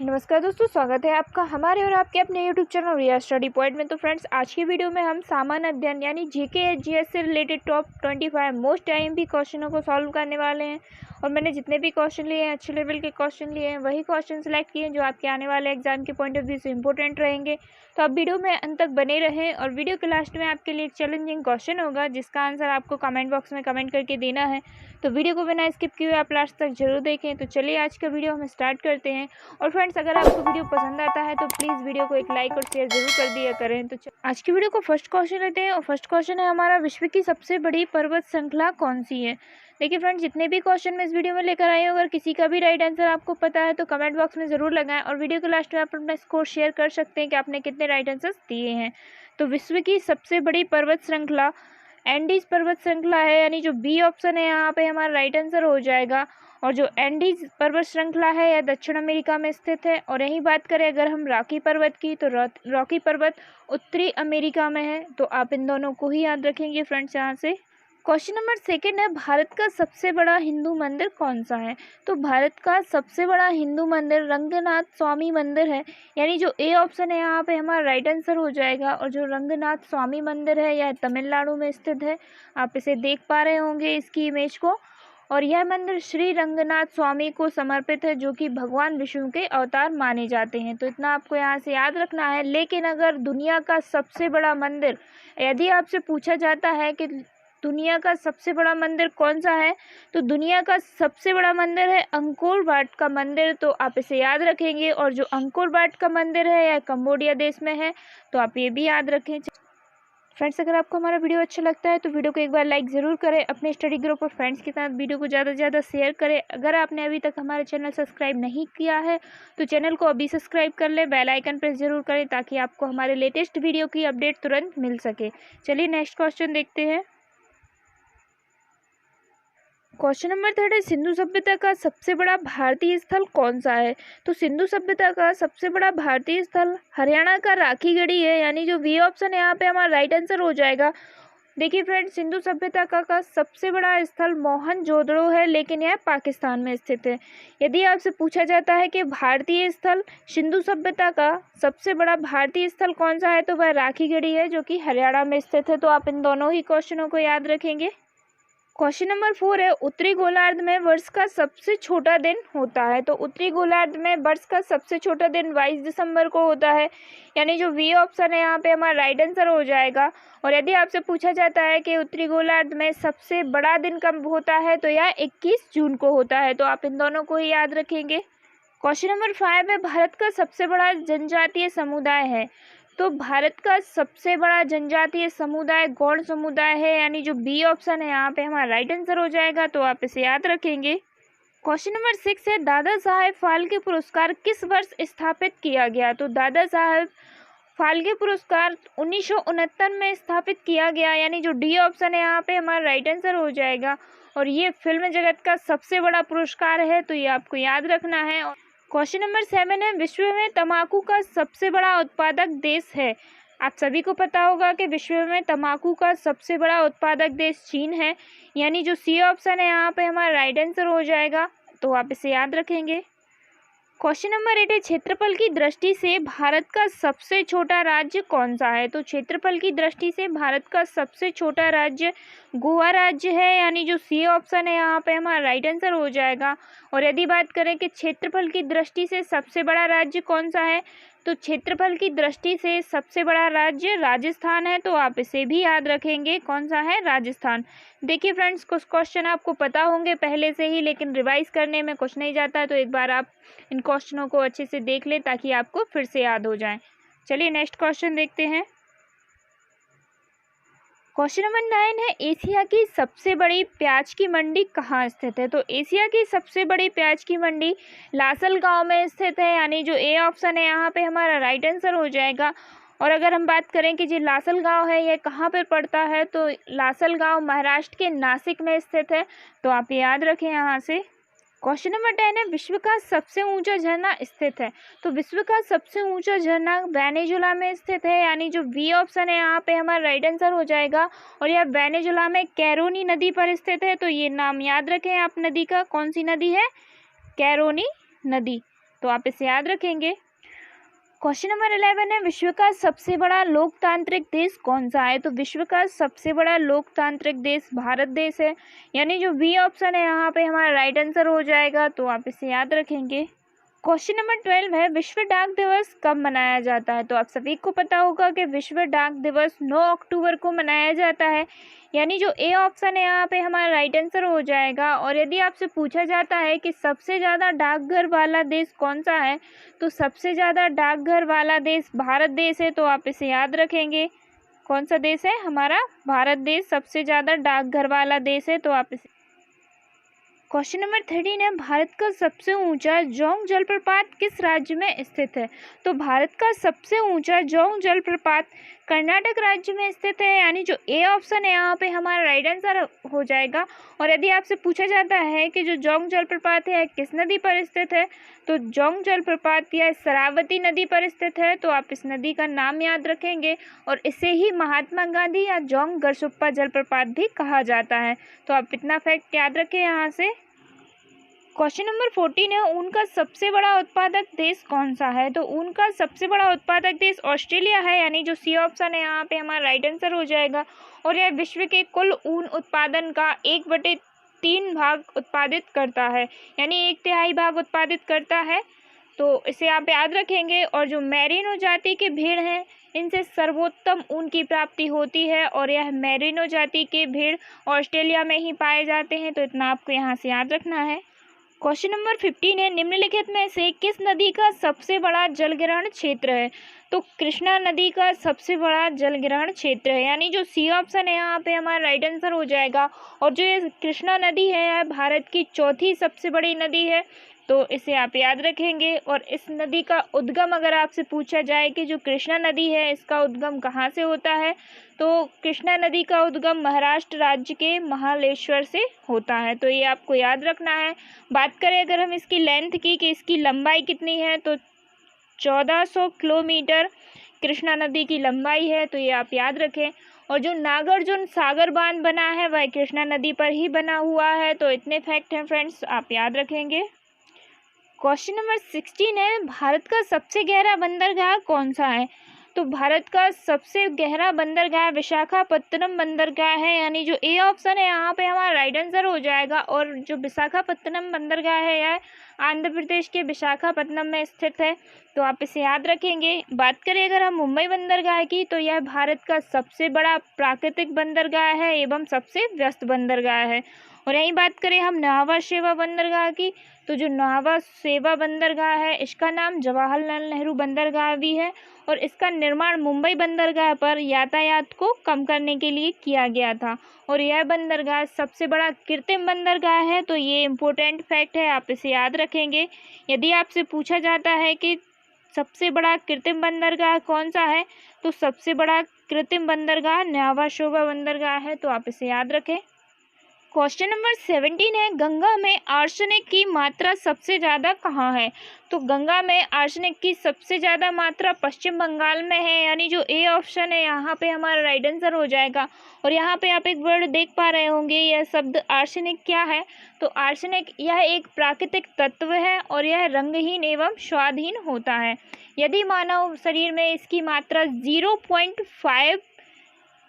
नमस्कार दोस्तों, स्वागत है आपका हमारे और आपके अपने यूट्यूब चैनल रिया स्टडी पॉइंट में। तो फ्रेंड्स, आज की वीडियो में हम सामान्य अध्ययन यानी जीके या जीएस से रिलेटेड टॉप 25 मोस्ट आईएमपी क्वेश्चनों को सॉल्व करने वाले हैं। और मैंने जितने भी क्वेश्चन लिए हैं, अच्छे लेवल के क्वेश्चन लिए हैं, वही क्वेश्चन सेलेक्ट किए हैं जो आपके आने वाले एग्जाम के पॉइंट ऑफ व्यू से इंपॉर्टेंट रहेंगे। तो आप वीडियो में अंत तक बने रहें। और वीडियो के लास्ट में आपके लिए एक चैलेंजिंग क्वेश्चन होगा जिसका आंसर आपको कमेंट बॉक्स में कमेंट करके देना है। तो वीडियो को बिना स्किप किए आप लास्ट तक जरूर देखें। तो चलिए आज का वीडियो हम स्टार्ट करते हैं। और फ्रेंड्स, अगर आपको वीडियो पसंद आता है तो प्लीज़ वीडियो को एक लाइक और शेयर जरूर कर दिया करें। तो आज की वीडियो को फर्स्ट क्वेश्चन लेते हैं। और फर्स्ट क्वेश्चन है हमारा, विश्व की सबसे बड़ी पर्वत श्रृंखला कौन सी है। देखिए फ्रेंड्स, जितने भी क्वेश्चन मैं इस वीडियो में लेकर आई हूँ, अगर किसी का भी राइट आंसर आपको पता है तो कमेंट बॉक्स में ज़रूर लगाएं। और वीडियो के लास्ट में आप अपना स्कोर शेयर कर सकते हैं कि आपने कितने राइट आंसर्स दिए हैं। तो विश्व की सबसे बड़ी पर्वत श्रृंखला एंडीज पर्वत श्रृंखला है, यानी जो बी ऑप्शन है यहाँ पे हमारा राइट आंसर हो जाएगा। और जो एंडीज पर्वत श्रृंखला है यह दक्षिण अमेरिका में स्थित है। और यही बात करें अगर हम रॉकी पर्वत की, तो रॉकी पर्वत उत्तरी अमेरिका में है। तो आप इन दोनों को ही याद रखेंगे फ्रेंड्स यहाँ से। क्वेश्चन नंबर सेकंड है, भारत का सबसे बड़ा हिंदू मंदिर कौन सा है। तो भारत का सबसे बड़ा हिंदू मंदिर रंगनाथ स्वामी मंदिर है, यानी जो ए ऑप्शन है यहाँ पे हमारा राइट आंसर हो जाएगा। और जो रंगनाथ स्वामी मंदिर है यह तमिलनाडु में स्थित है। आप इसे देख पा रहे होंगे इसकी इमेज को। और यह मंदिर श्री रंगनाथ स्वामी को समर्पित है, जो कि भगवान विष्णु के अवतार माने जाते हैं। तो इतना आपको यहाँ से याद रखना है। लेकिन अगर दुनिया का सबसे बड़ा मंदिर यदि आपसे पूछा जाता है कि दुनिया का सबसे बड़ा मंदिर कौन सा है, तो दुनिया का सबसे बड़ा मंदिर है अंकोर वाट का मंदिर। तो आप इसे याद रखेंगे। और जो अंकोर वाट का मंदिर है यह कंबोडिया देश में है। तो आप ये भी याद रखें। फ्रेंड्स, अगर आपको हमारा वीडियो अच्छा लगता है तो वीडियो को एक बार लाइक ज़रूर करें। अपने स्टडी ग्रुप और फ्रेंड्स के साथ वीडियो को ज़्यादा से ज़्यादा शेयर करें। अगर आपने अभी तक हमारे चैनल सब्सक्राइब नहीं किया है तो चैनल को अभी सब्सक्राइब कर लें, बेल आइकन प्रेस जरूर करें ताकि आपको हमारे लेटेस्ट वीडियो की अपडेट तुरंत मिल सके। चलिए नेक्स्ट क्वेश्चन देखते हैं। क्वेश्चन नंबर थर्ड है, सिंधु सभ्यता का सबसे बड़ा भारतीय स्थल कौन सा है। तो सिंधु सभ्यता का सबसे बड़ा भारतीय स्थल हरियाणा का राखीगढ़ी है, यानी जो बी ऑप्शन है यहाँ पे हमारा राइट आंसर हो जाएगा। देखिए फ्रेंड्स, सिंधु सभ्यता का सबसे बड़ा स्थल मोहनजोदड़ो है, लेकिन यह पाकिस्तान में स्थित है। यदि आपसे पूछा जाता है कि भारतीय स्थल सिंधु सभ्यता का सबसे बड़ा भारतीय स्थल कौन सा है, तो वह राखीगढ़ी है, जो कि हरियाणा में स्थित है। तो आप इन दोनों ही क्वेश्चनों को याद रखेंगे। क्वेश्चन नंबर 4 है, उत्तरी गोलार्ध में वर्ष का सबसे छोटा दिन होता है। तो उत्तरी गोलार्ध में वर्ष का सबसे छोटा दिन 22 दिसंबर को होता है, यानी जो वी ऑप्शन है यहाँ पे हमारा राइट आंसर हो जाएगा। और यदि आपसे पूछा जाता है कि उत्तरी गोलार्ध में सबसे बड़ा दिन कब होता है, तो यह 21 जून को होता है। तो आप इन दोनों को ही याद रखेंगे। क्वेश्चन नंबर 5 है, भारत का सबसे बड़ा जनजातीय समुदाय है। तो भारत का सबसे बड़ा जनजातीय समुदाय गौड़ समुदाय है, यानी जो बी ऑप्शन है यहाँ पे हमारा राइट आंसर हो जाएगा। तो आप इसे याद रखेंगे। क्वेश्चन नंबर 6 है, दादा साहेब फाल्के पुरस्कार किस वर्ष स्थापित किया गया। तो दादा साहेब फाल्के पुरस्कार 1969 में स्थापित किया गया, यानी जो डी ऑप्शन है यहाँ पे हमारा राइट आंसर हो जाएगा। और ये फिल्म जगत का सबसे बड़ा पुरस्कार है, तो ये आपको याद रखना है। क्वेश्चन नंबर 7 है, विश्व में तंबाकू का सबसे बड़ा उत्पादक देश है। आप सभी को पता होगा कि विश्व में तंबाकू का सबसे बड़ा उत्पादक देश चीन है, यानी जो सी ऑप्शन है यहाँ पे हमारा राइट आंसर हो जाएगा। तो आप इसे याद रखेंगे। क्वेश्चन नंबर 8 है, क्षेत्रफल की दृष्टि से भारत का सबसे छोटा राज्य कौन सा है। तो क्षेत्रफल की दृष्टि से भारत का सबसे छोटा राज्य गोवा राज्य है, यानी जो सी ऑप्शन है यहाँ पे हमारा राइट आंसर हो जाएगा। और यदि बात करें कि क्षेत्रफल की दृष्टि से सबसे बड़ा राज्य कौन सा है, तो क्षेत्रफल की दृष्टि से सबसे बड़ा राज्य राजस्थान है। तो आप इसे भी याद रखेंगे, कौन सा है, राजस्थान। देखिए फ्रेंड्स, कुछ क्वेश्चन आपको पता होंगे पहले से ही, लेकिन रिवाइज करने में कुछ नहीं जाता है। तो एक बार आप इन क्वेश्चनों को अच्छे से देख लें ताकि आपको फिर से याद हो जाए। चलिए नेक्स्ट क्वेश्चन देखते हैं। क्वेश्चन नंबर 9 है, एशिया की सबसे बड़ी प्याज की मंडी कहाँ स्थित है। तो एशिया की सबसे बड़ी प्याज की मंडी लासल गांव में स्थित है, यानी जो ए ऑप्शन है यहाँ पे हमारा राइट आंसर हो जाएगा। और अगर हम बात करें कि जो लासल गांव है यह कहाँ पर पड़ता है, तो लासल गांव महाराष्ट्र के नासिक में स्थित है। तो आप याद रखें यहाँ से। क्वेश्चन नंबर 10 है, विश्व का सबसे ऊंचा झरना स्थित है। तो विश्व का सबसे ऊंचा झरना वेनेजुला में स्थित है, यानी जो वी ऑप्शन है यहाँ पे हमारा राइट आंसर हो जाएगा। और यह वेनेजुला में कैरोनी नदी पर स्थित है। तो ये नाम याद रखें आप नदी का, कौन सी नदी है, कैरोनी नदी। तो आप इसे याद रखेंगे। क्वेश्चन नंबर 11 है, विश्व का सबसे बड़ा लोकतांत्रिक देश कौन सा है? तो विश्व का सबसे बड़ा लोकतांत्रिक देश भारत देश है, यानी जो बी ऑप्शन है यहाँ पे हमारा राइट आंसर हो जाएगा, तो आप इसे याद रखेंगे। क्वेश्चन नंबर 12 है, विश्व डाक दिवस कब मनाया जाता है? तो आप सभी को पता होगा कि विश्व डाक दिवस 9 अक्टूबर को मनाया जाता है, यानी जो ए ऑप्शन है यहाँ पे हमारा राइट आंसर हो जाएगा। और यदि आपसे पूछा जाता है कि सबसे ज़्यादा डाकघर वाला देश कौन सा है, तो सबसे ज़्यादा डाकघर वाला देश भारत देश है, तो आप इसे याद रखेंगे। कौन सा देश है? हमारा भारत देश सबसे ज़्यादा डाकघर वाला देश है, तो आप इसे। क्वेश्चन नंबर 13 है, भारत का सबसे ऊंचा जोंग जलप्रपात किस राज्य में स्थित है? तो भारत का सबसे ऊंचा जोंग जलप्रपात कर्नाटक राज्य में स्थित है, यानी जो ए ऑप्शन है यहाँ पे हमारा राइट आंसर हो जाएगा। और यदि आपसे पूछा जाता है कि जो जोंग जलप्रपात है किस नदी पर स्थित है, तो जोंग जलप्रपात यह शरावती नदी पर स्थित है, तो आप इस नदी का नाम याद रखेंगे। और इसे ही महात्मा गांधी या जोंग गरसुप्पा जलप्रपात भी कहा जाता है, तो आप इतना फैक्ट याद रखें यहाँ से। क्वेश्चन नंबर 14 है, ऊन का सबसे बड़ा उत्पादक देश कौन सा है? तो ऊन का सबसे बड़ा उत्पादक देश ऑस्ट्रेलिया है, यानी जो सी ऑप्शन है यहाँ पे हमारा राइट आंसर हो जाएगा। और यह विश्व के कुल ऊन उत्पादन का 1/3 भाग उत्पादित करता है, यानी 1/3 भाग उत्पादित करता है, तो इसे आप याद रखेंगे। और जो मैरिनो जाति के भेड़ हैं इनसे सर्वोत्तम ऊन की प्राप्ति होती है, और यह मैरिनो जाति के भेड़ ऑस्ट्रेलिया में ही पाए जाते हैं, तो इतना आपको यहाँ से याद रखना है। क्वेश्चन नंबर 15 है, निम्नलिखित में से किस नदी का सबसे बड़ा जलग्रहण क्षेत्र है? तो कृष्णा नदी का सबसे बड़ा जलग्रहण क्षेत्र है, यानी जो सी ऑप्शन है यहाँ पे हमारा राइट आंसर हो जाएगा। और जो ये कृष्णा नदी है यह भारत की चौथी सबसे बड़ी नदी है, तो इसे आप याद रखेंगे। और इस नदी का उद्गम अगर आपसे पूछा जाए कि जो कृष्णा नदी है इसका उद्गम कहाँ से होता है, तो कृष्णा नदी का उद्गम महाराष्ट्र राज्य के महाबलेश्वर से होता है, तो ये आपको याद रखना है। बात करें अगर हम इसकी लेंथ की कि इसकी लंबाई कितनी है, तो 1400 किलोमीटर कृष्णा नदी की लंबाई है, तो ये आप याद रखें। और जो नागार्जुन सागर बांध बना है वह कृष्णा नदी पर ही बना हुआ है, तो इतने फैक्ट हैं फ्रेंड्स, आप याद रखेंगे। क्वेश्चन नंबर 16 है, भारत का सबसे गहरा बंदरगाह कौन सा है? तो भारत का सबसे गहरा बंदरगाह विशाखापत्तनम बंदरगाह है, यानी जो ए ऑप्शन है यहाँ पे हमारा राइट आंसर हो जाएगा। और जो विशाखापत्तनम बंदरगाह है यह आंध्र प्रदेश के विशाखापत्तनम में स्थित है, तो आप इसे याद रखेंगे। बात करें अगर हम मुंबई बंदरगाह की, तो यह भारत का सबसे बड़ा प्राकृतिक बंदरगाह है एवं सबसे व्यस्त बंदरगाह है। और यही बात करें हम न्हावा शेवा बंदरगाह की, तो जो न्हावा शेवा बंदरगाह है इसका नाम जवाहरलाल नेहरू बंदरगाह भी है, और इसका निर्माण मुंबई बंदरगाह पर यातायात को कम करने के लिए किया गया था। और यह बंदरगाह सबसे बड़ा कृत्रिम बंदरगाह है, तो ये इम्पोर्टेंट फैक्ट है, आप इसे याद रखेंगे। यदि आपसे पूछा जाता है कि सबसे बड़ा कृत्रिम बंदरगाह कौन सा है, तो सबसे बड़ा कृत्रिम बंदरगाह न्हावा शेवा बंदरगाह है, तो आप इसे याद रखें। क्वेश्चन नंबर 17 है, गंगा में आर्सेनिक की मात्रा सबसे ज़्यादा कहाँ है? तो गंगा में आर्सेनिक की सबसे ज़्यादा मात्रा पश्चिम बंगाल में है, यानी जो ए ऑप्शन है यहाँ पे हमारा राइट आंसर हो जाएगा। और यहाँ पे आप एक वर्ड देख पा रहे होंगे, यह शब्द आर्सेनिक क्या है? तो आर्सेनिक यह एक प्राकृतिक तत्व है और यह रंगहीन एवं स्वादहीन होता है। यदि मानव शरीर में इसकी मात्रा 0.5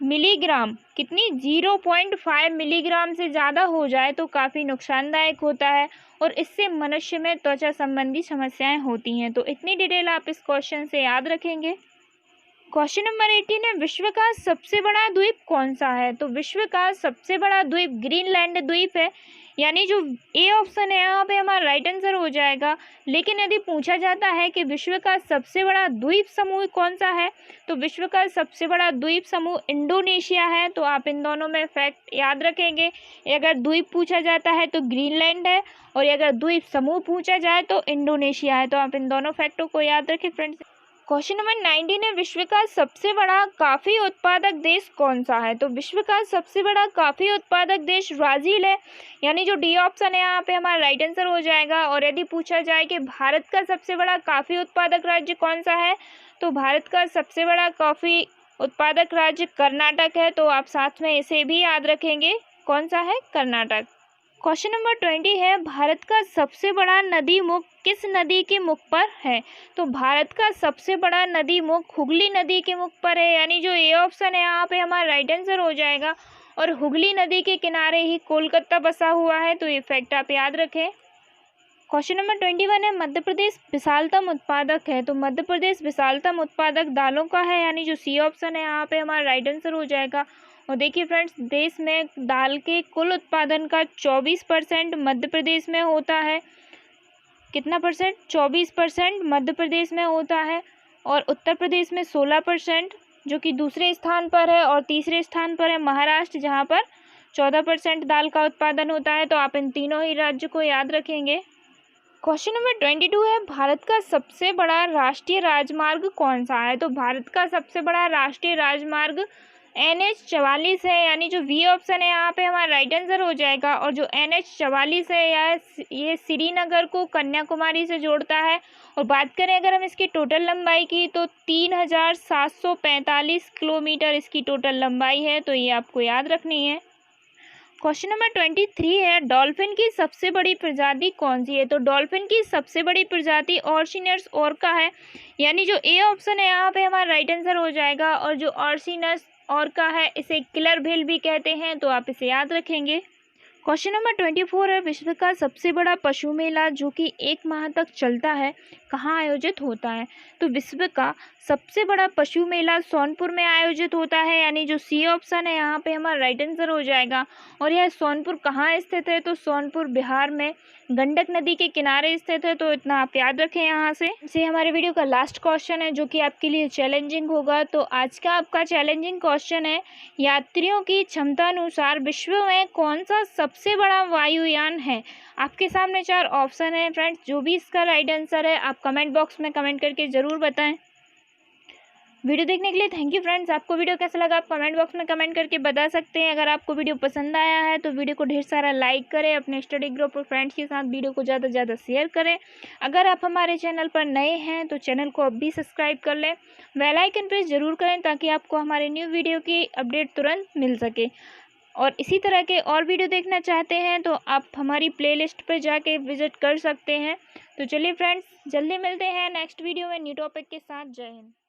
मिलीग्राम, कितनी 0.5 मिलीग्राम से ज़्यादा हो जाए तो काफ़ी नुकसानदायक होता है, और इससे मनुष्य में त्वचा संबंधी समस्याएं होती हैं। तो इतनी डिटेल आप इस क्वेश्चन से याद रखेंगे। क्वेश्चन नंबर 18 है, विश्व का सबसे बड़ा द्वीप कौन सा है? तो विश्व का सबसे बड़ा द्वीप ग्रीनलैंड द्वीप है, यानी जो ए ऑप्शन है यहाँ पे हमारा राइट आंसर हो जाएगा। लेकिन यदि पूछा जाता है कि विश्व का सबसे बड़ा द्वीप समूह कौन सा है, तो विश्व का सबसे बड़ा द्वीप समूह इंडोनेशिया है, तो आप इन दोनों में फैक्ट याद रखेंगे। अगर द्वीप पूछा जाता है तो ग्रीनलैंड है, और अगर द्वीप समूह पूछा जाए तो इंडोनेशिया है, तो आप इन दोनों फैक्टों को याद रखें फ्रेंड्स। क्वेश्चन नंबर 19 है, विश्व का सबसे बड़ा कॉफी उत्पादक देश कौन सा है? तो विश्व का सबसे बड़ा कॉफी उत्पादक देश ब्राज़ील है, यानी जो डी ऑप्शन है यहाँ पे हमारा राइट आंसर हो जाएगा। और यदि पूछा जाए कि भारत का सबसे बड़ा कॉफी उत्पादक राज्य कौन सा है, तो भारत का सबसे बड़ा कॉफी उत्पादक राज्य कर्नाटक है, तो आप साथ में इसे भी याद रखेंगे, कौन सा है? कर्नाटक। क्वेश्चन नंबर 20 है, भारत का सबसे बड़ा नदी मुख किस नदी के मुख पर है? तो भारत का सबसे बड़ा नदी मुख हुगली नदी के मुख पर है, यानी जो ए ऑप्शन है यहाँ पे हमारा राइट आंसर हो जाएगा। और हुगली नदी के किनारे ही कोलकाता बसा हुआ है, तो ये फैक्ट आप याद रखें। क्वेश्चन नंबर 21 है, मध्य प्रदेश विशालतम उत्पादक है। तो मध्य प्रदेश विशालतम उत्पादक दालों का है, यानी जो सी ऑप्शन है यहाँ पे हमारा राइट आंसर हो जाएगा। और देखिए फ्रेंड्स, देश में दाल के कुल उत्पादन का 24% मध्य प्रदेश में होता है। कितना परसेंट? 24% मध्य प्रदेश में होता है। और उत्तर प्रदेश में 16%, जो कि दूसरे स्थान पर है। और तीसरे स्थान पर है महाराष्ट्र, जहाँ पर 14% दाल का उत्पादन होता है। तो आप इन तीनों ही राज्य को याद रखेंगे। क्वेश्चन नंबर 22 है, भारत का सबसे बड़ा राष्ट्रीय राजमार्ग कौन सा है? तो भारत का सबसे बड़ा राष्ट्रीय राजमार्ग NH-44 है, यानी जो वी ऑप्शन है यहाँ पे हमारा राइट आंसर हो जाएगा। और जो NH-44 है ये श्रीनगर को कन्याकुमारी से जोड़ता है। और बात करें अगर हम इसकी टोटल लंबाई की, तो 3745 किलोमीटर इसकी टोटल लंबाई है, तो ये आपको याद रखनी है। क्वेश्चन नंबर 23 है, डॉल्फिन की सबसे बड़ी प्रजाति कौन सी है? तो डॉल्फिन की सबसे बड़ी प्रजाति ऑर्सिनस ऑर्का है, यानी जो ए ऑप्शन है यहाँ पे हमारा राइट आंसर हो जाएगा। और जो ऑर्सिनस ऑर्का है इसे किलर व्हेल भी कहते हैं, तो आप इसे याद रखेंगे। क्वेश्चन नंबर 24 है, विश्व का सबसे बड़ा पशु मेला जो कि 1 माह तक चलता है, कहाँ आयोजित होता है? तो विश्व का सबसे बड़ा पशु मेला सोनपुर में आयोजित होता है, यानी जो सी ऑप्शन है यहाँ पे हमारा राइट आंसर हो जाएगा। और यह सोनपुर कहाँ स्थित है? तो सोनपुर बिहार में गंडक नदी के किनारे स्थित है, तो इतना आप याद रखें यहाँ से। ये हमारे वीडियो का लास्ट क्वेश्चन है, जो कि आपके लिए चैलेंजिंग होगा। तो आज का आपका चैलेंजिंग क्वेश्चन है, यात्रियों की क्षमता अनुसार विश्व में कौन सा सबसे बड़ा वायुयान है? आपके सामने 4 ऑप्शन है फ्रेंड्स, जो भी इसका राइट आंसर है आप कमेंट बॉक्स में कमेंट करके ज़रूर बताएं। वीडियो देखने के लिए थैंक यू फ्रेंड्स। आपको वीडियो कैसा लगा आप कमेंट बॉक्स में कमेंट करके बता सकते हैं। अगर आपको वीडियो पसंद आया है तो वीडियो को ढेर सारा लाइक करें, अपने स्टडी ग्रुप और फ्रेंड्स के साथ वीडियो को ज़्यादा से ज़्यादा शेयर करें। अगर आप हमारे चैनल पर नए हैं तो चैनल को अब भी सब्सक्राइब कर लें, बेल आइकन प्रेस ज़रूर करें ताकि आपको हमारे न्यू वीडियो की अपडेट तुरंत मिल सके। और इसी तरह के और वीडियो देखना चाहते हैं तो आप हमारी प्लेलिस्ट पर जाके विजिट कर सकते हैं। तो चलिए फ्रेंड्स, जल्दी मिलते हैं नेक्स्ट वीडियो में न्यू टॉपिक के साथ। जय हिंद।